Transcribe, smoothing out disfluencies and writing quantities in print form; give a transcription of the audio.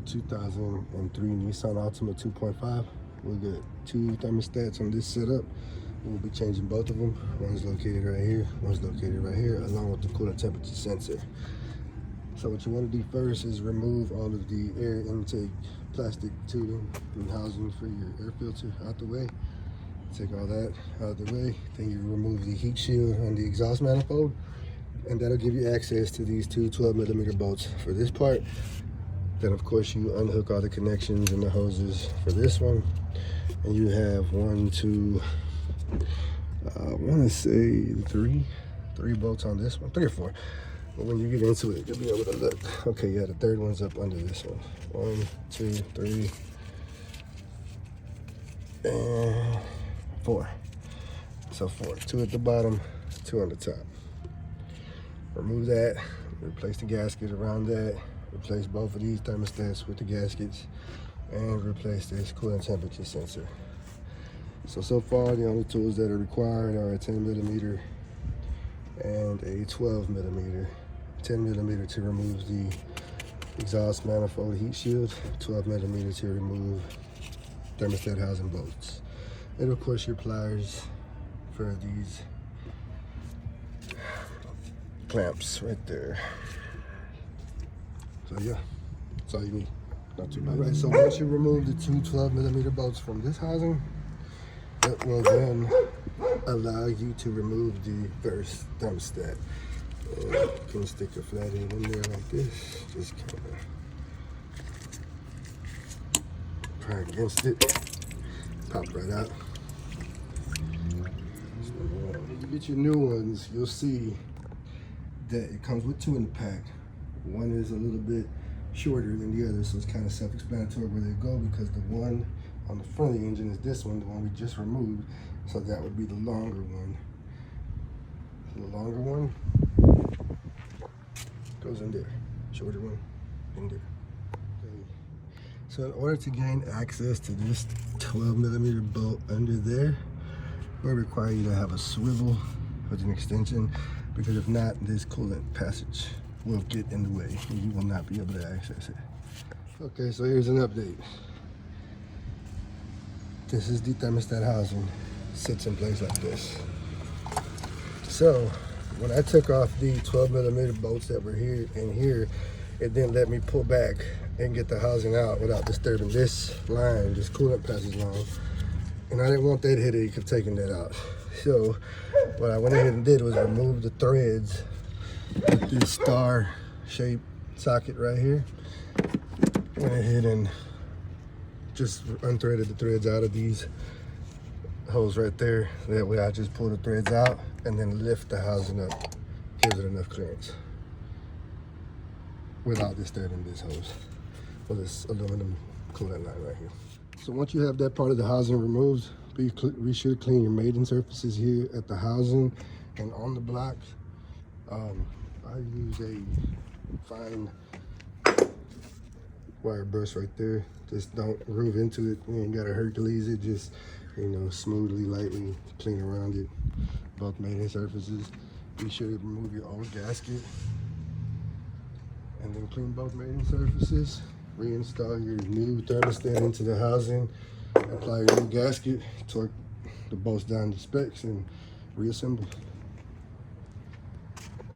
2003 Nissan Altima 2.5. We got two thermostats on this setup. We'll be changing both of them. One's located right here, one's located right here, along with the coolant temperature sensor. So what you want to do first is remove all of the air intake plastic tubing and housing for your air filter out the way. Take all that out of the way. Then you remove the heat shield on the exhaust manifold, and that'll give you access to these two 12mm bolts for this part. Then of course you unhook all the connections and the hoses for this one, and you have I want to say three bolts on this one, 3 or 4. But when you get into it, you'll be able to look. Okay, yeah, the third one's up under this one. 1, 2, 3, and 4. So 4. 2 at the bottom, 2 on the top. Remove that, replace the gasket around that, replace both of these thermostats with the gaskets, and replace this coolant temperature sensor. So far the only tools that are required are a 10mm and a 12mm. 10mm to remove the exhaust manifold heat shield, 12mm to remove thermostat housing bolts, and of course your pliers for these clamps right there. So yeah, that's all you need. Not too bad. All right, so once you remove the two 12mm bolts from this housing, that will then allow you to remove the first thermostat. And you can stick a flat end in there like this, just kind of pry against it, pop right out. So when you get your new ones, you'll see that it comes with 2 in the pack. One is a little bit shorter than the other, so it's kind of self-explanatory where they go, because the one on the front of the engine is this one, the one we just removed, so that would be the longer one. So the longer one goes in there, shorter one in there. Okay. So in order to gain access to this 12mm bolt under there, we'll require you to have a swivel with an extension, because if not, this coolant passage will get in the way and you will not be able to access it. Okay, so here's an update. This is the thermostat housing. Sits in place like this. So when I took off the 12mm bolts that were here and here, it then let me pull back and get the housing out without disturbing this line, this coolant passage line. And I didn't want that headache of taking that out. So what I went ahead and did was remove the threads with this star shaped socket right here. Went ahead and just unthreaded the threads out of these holes right there. That way I just pull the threads out and then lift the housing up. Gives it enough clearance without disturbing this hose or this aluminum coolant line right here. So once you have that part of the housing removed, be sure to clean your mating surfaces here at the housing and on the block. I use a fine wire brush right there. Just don't groove into it. You ain't gotta Hercules it. Just, you know, smoothly, lightly clean around it. Both mating surfaces. Be sure to remove your old gasket and then clean both mating surfaces. Reinstall your new thermostat into the housing. Apply your new gasket. Torque the bolts down to specs and reassemble.